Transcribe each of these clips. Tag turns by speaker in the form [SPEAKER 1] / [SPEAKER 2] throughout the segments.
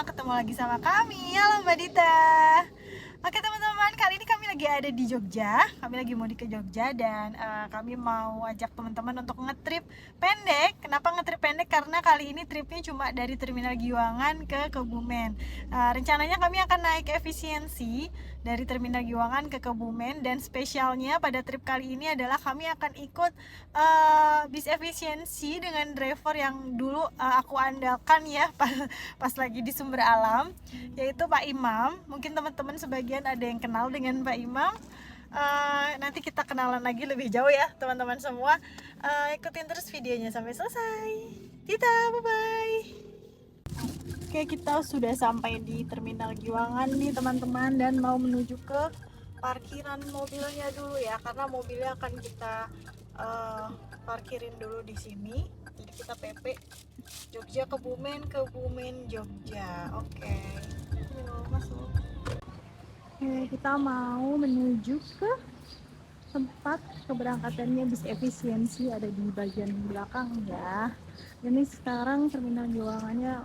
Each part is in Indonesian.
[SPEAKER 1] ketemu lagi sama kami. Halo Mbak Dita. Oke teman-teman, kali ini kami lagi ada di Jogja. Kami lagi mau ke Jogja dan kami mau ajak teman-teman untuk ngetrip pendek. Kenapa ngetrip pendek? Karena kali ini tripnya cuma dari Terminal Giwangan ke Kebumen. Rencananya kami akan naik efisiensi dari Terminal Giwangan ke Kebumen, dan spesialnya pada trip kali ini adalah kami akan ikut bis efisiensi dengan driver yang dulu aku andalkan ya pas lagi di Sumber Alam, yaitu Pak Imam. Mungkin teman-teman sebagian ada yang kenal dengan Pak Imam. Nanti kita kenalan lagi lebih jauh ya teman-teman semua. Ikutin terus videonya sampai selesai. Kita bye bye. Oke, kita sudah sampai di Terminal Giwangan nih teman-teman, dan mau menuju ke parkiran mobilnya dulu ya, karena mobilnya akan kita parkirin dulu di sini. Jadi kita PP Jogja Kebumen, Kebumen Jogja. Oke. Yuk, masuk. Oke, kita mau menuju ke tempat keberangkatannya bis efisiensi, ada di bagian belakang ya. Ini sekarang Terminal Giwangannya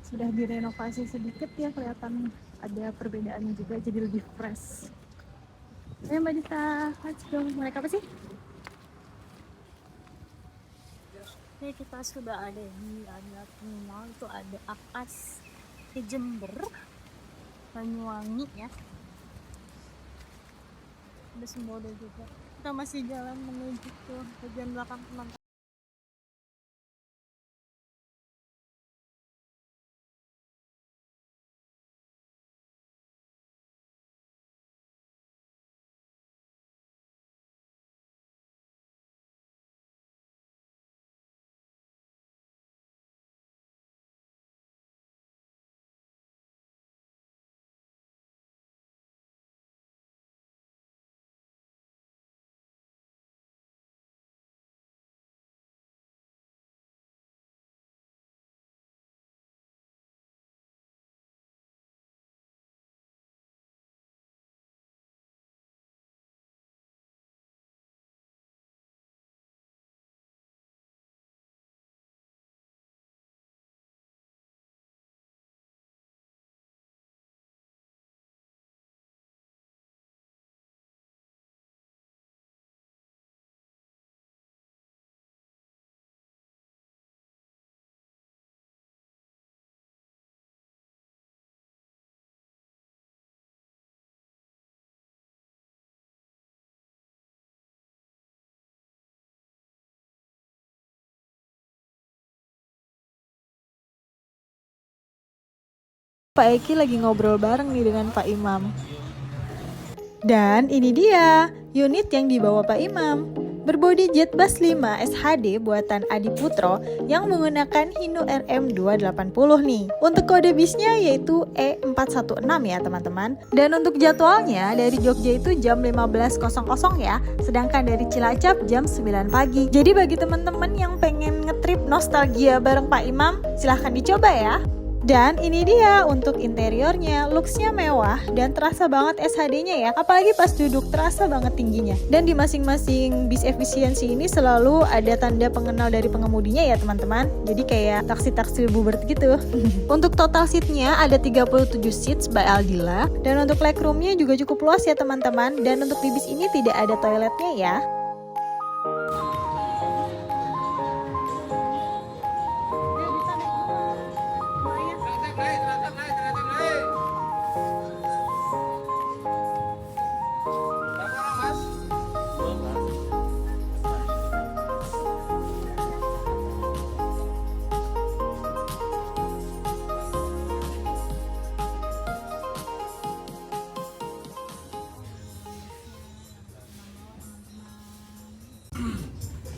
[SPEAKER 1] sudah direnovasi sedikit ya, kelihatan ada perbedaannya juga, jadi lebih fresh. Ayo Mbak Dita, let's go. Mereka apa sih? Oke, kita sudah ada di terminal, itu ada Akas di Jember, Banyuwangi ya. Ada Sembodo juga. Kita masih jalan menuju ke bagian belakang teman-teman. Pak Eki lagi ngobrol bareng nih dengan Pak Imam. Dan ini dia unit yang dibawa Pak Imam. Berbodi Jetbus 5 SHD buatan Adi Putro yang menggunakan Hino RM280 nih. Untuk kode bisnya yaitu E416 ya teman-teman. Dan untuk jadwalnya dari Jogja itu jam 15.00 ya, sedangkan dari Cilacap jam 9 pagi. Jadi bagi teman-teman yang pengen ngetrip nostalgia bareng Pak Imam, silahkan dicoba ya. Dan ini dia untuk interiornya, looksnya mewah dan terasa banget SHD-nya ya, apalagi pas duduk terasa banget tingginya. Dan di masing-masing bis efisiensi ini selalu ada tanda pengenal dari pengemudinya ya teman-teman, jadi kayak taksi-taksi Bluebird gitu. Untuk total seatnya ada 37 seats by Aldila, dan untuk legroomnya juga cukup luas ya teman-teman, dan untuk di bis ini tidak ada toiletnya ya.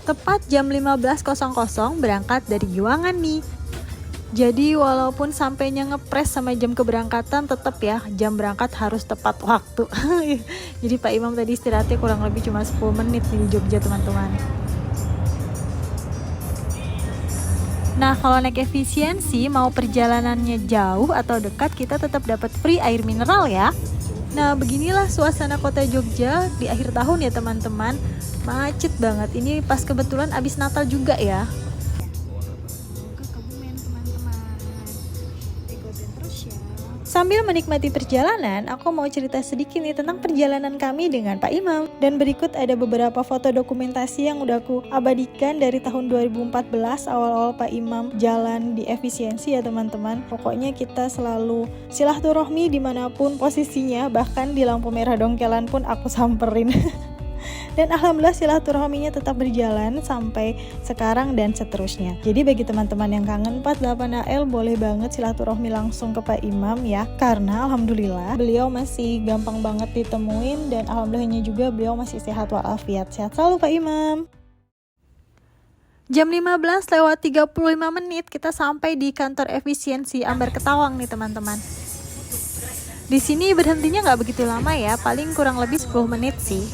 [SPEAKER 1] Tepat jam 15.00 berangkat dari Giwangan nih. Jadi walaupun sampainya ngepres sama jam keberangkatan, tetap ya jam berangkat harus tepat waktu. Jadi Pak Imam tadi istirahatnya kurang lebih cuma 10 menit nih di Jogja teman-teman. Nah kalau naik efisiensi mau perjalanannya jauh atau dekat, kita tetap dapat free air mineral ya. Nah beginilah suasana kota Jogja di akhir tahun ya teman-teman. Macet banget, ini pas kebetulan abis Natal juga ya. Ke Kebumen teman-teman, ikutin terus ya. Sambil menikmati perjalanan, aku mau cerita sedikit nih tentang perjalanan kami dengan Pak Imam. Dan berikut ada beberapa foto dokumentasi yang udah aku abadikan dari tahun 2014 awal-awal Pak Imam jalan di efisiensi ya teman-teman. Pokoknya kita selalu silaturahmi dimanapun posisinya, bahkan di lampu merah dongkelan pun aku samperin. Dan alhamdulillah silaturahminya tetap berjalan sampai sekarang dan seterusnya. Jadi bagi teman-teman yang kangen 48AL boleh banget silaturahmi langsung ke Pak Imam ya. Karena alhamdulillah beliau masih gampang banget ditemuin dan alhamdulillahnya juga beliau masih sehat walafiat. Sehat selalu Pak Imam. Jam 15:35 kita sampai di kantor efisiensi Ambar Ketawang nih teman-teman. Di sini berhentinya nggak begitu lama ya, paling kurang lebih 10 menit sih.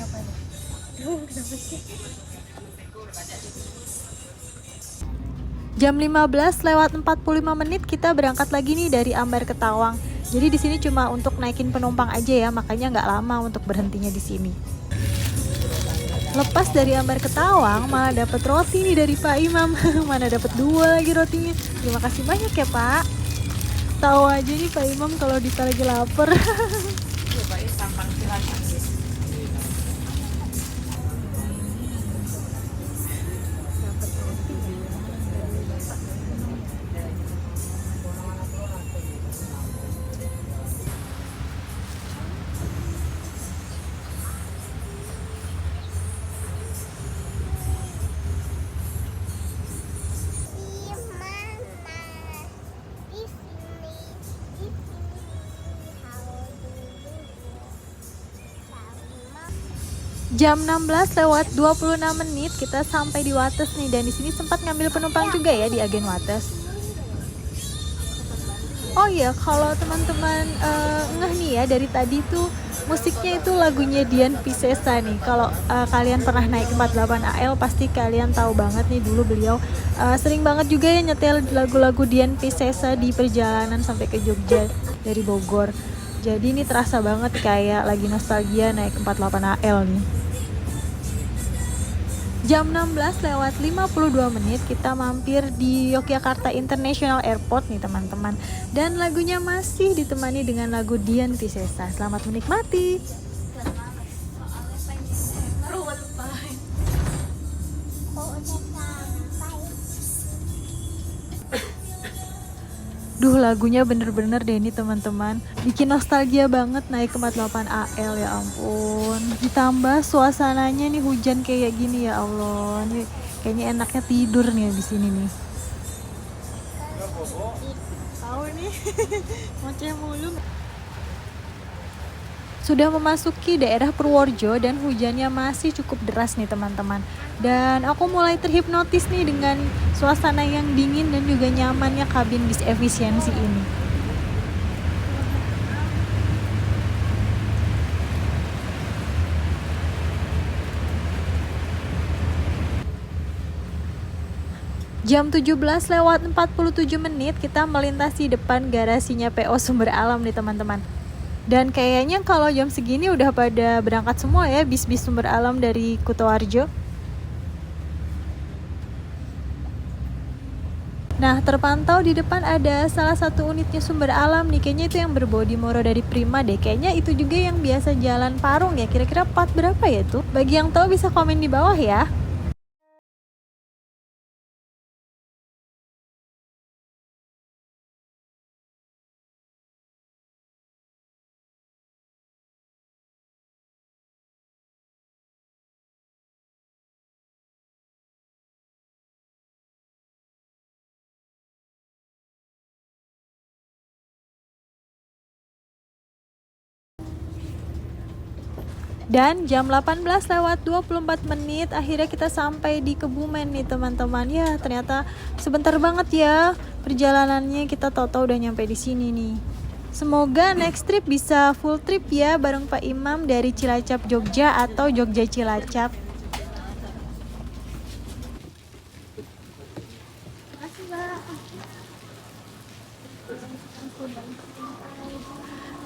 [SPEAKER 1] Jam 15:45 kita berangkat lagi nih dari Ambar Ketawang. Jadi di sini cuma untuk naikin penumpang aja ya, makanya nggak lama untuk berhentinya di sini. Lepas dari Ambar Ketawang malah dapat roti nih dari Pak Imam. Mana dapat 2 lagi rotinya. Terima kasih banyak ya Pak. Tahu aja nih Pak Imam kalau Dita lagi lapar. Jam 16:26 kita sampai di Wates nih, dan di sini sempat ngambil penumpang juga ya di agen Wates. Oh iya, kalau teman-teman ngeh nih ya, dari tadi tuh musiknya itu lagunya Dian Piscesa nih. Kalau kalian pernah naik 48AL pasti kalian tahu banget nih, dulu beliau sering banget juga ya nyetel lagu-lagu Dian Piscesa di perjalanan sampai ke Jogja dari Bogor. Jadi ini terasa banget kayak lagi nostalgia naik 48AL nih. Jam 16:52 kita mampir di Yogyakarta International Airport nih teman-teman. Dan lagunya masih ditemani dengan lagu Dian Piscesa. Selamat menikmati. Duh, lagunya bener-bener deh ini teman-teman, bikin nostalgia banget naik ke 48AL, ya ampun. Ditambah suasananya nih hujan kayak gini, ya Allah, nih kayaknya enaknya tidur nih di sini nih. Tahu nih, ngoceh mulu. Sudah memasuki daerah Purworejo dan hujannya masih cukup deras nih teman-teman. Dan aku mulai terhipnotis nih dengan suasana yang dingin dan juga nyamannya kabin bis efisiensi ini. Jam 17:47 kita melintasi depan garasinya PO Sumber Alam nih teman-teman. Dan kayaknya kalau jam segini udah pada berangkat semua ya bis-bis Sumber Alam dari Kutoarjo. Nah, terpantau di depan ada salah satu unitnya Sumber Alam nih. Kayaknya itu yang berbodi Moro dari Prima deh. Kayaknya itu juga yang biasa jalan Parung ya. Kira-kira part berapa ya itu? Bagi yang tahu bisa komen di bawah ya. Dan jam 18:24 akhirnya kita sampai di Kebumen nih teman-teman. Ya, ternyata sebentar banget ya perjalanannya, kita tahu-tahu udah nyampe di sini nih. Semoga next trip bisa full trip ya bareng Pak Imam dari Cilacap Jogja atau Jogja Cilacap.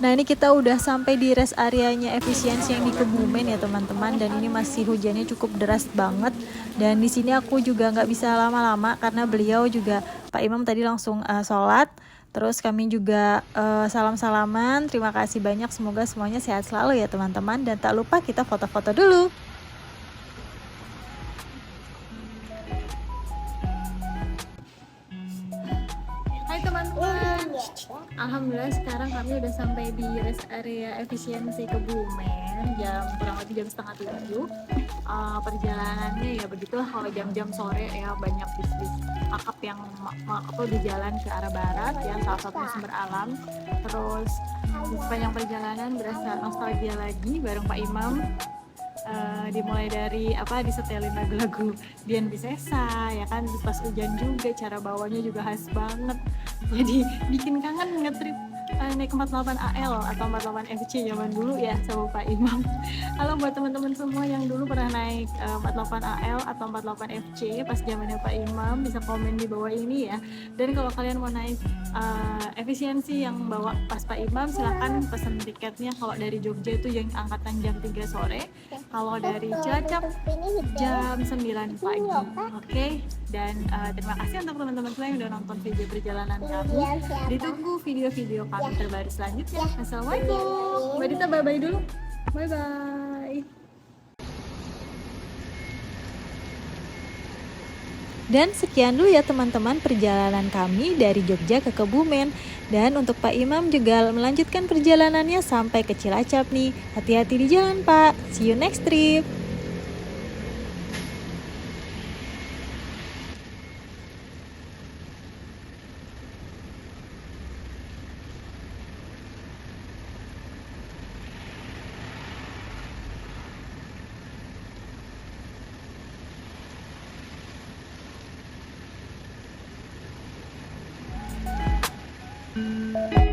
[SPEAKER 1] Nah, ini kita udah sampai di rest areanya efisiensi yang di Kebumen ya teman-teman, dan ini masih hujannya cukup deras banget. Dan di sini aku juga nggak bisa lama-lama karena beliau juga Pak Imam tadi langsung sholat, Terus kami juga salam-salaman, terima kasih banyak, semoga semuanya sehat selalu ya teman-teman. Dan tak lupa kita foto-foto dulu. Hai teman-teman, alhamdulillah sekarang kami udah sampai di rest area efisiensi Kebumen, kurang lebih jam setengah 7. Perjalanannya ya begitulah, kalau jam-jam sore ya banyak bis-bis akap yang di jalan ke arah barat ya, salah satunya Sumber Alam. Terus di sepanjang perjalanan berasa nostalgia lagi bareng Pak Imam. Dimulai dari disetelin lagu-lagu Dian Piscesa ya kan, pas hujan juga, cara bawanya juga khas banget, jadi bikin kangen ngetrip naik 48 AL atau 48 FC zaman dulu ya sama Pak Imam. Halo buat teman-teman semua yang dulu pernah naik 48 AL atau 48 FC pas zamannya Pak Imam, bisa komen di bawah ini ya. Dan kalau kalian mau naik efisiensi yang bawa pas Pak Imam, silahkan pesen tiketnya. Kalau dari Jogja itu yang angkatan jam 3 sore, kalau dari Cilacap jam 9 pagi. Oke. Dan terima kasih untuk teman-teman semua yang udah nonton video perjalanan kami. Ditunggu video-video kami terbaru selanjutnya. Assalamualaikum. Mbak Dita bye-bye dulu. Bye-bye. Dan sekian dulu ya teman-teman perjalanan kami dari Jogja ke Kebumen. Dan untuk Pak Imam juga melanjutkan perjalanannya sampai ke Cilacap nih. Hati-hati di jalan Pak. See you next trip. Thank you.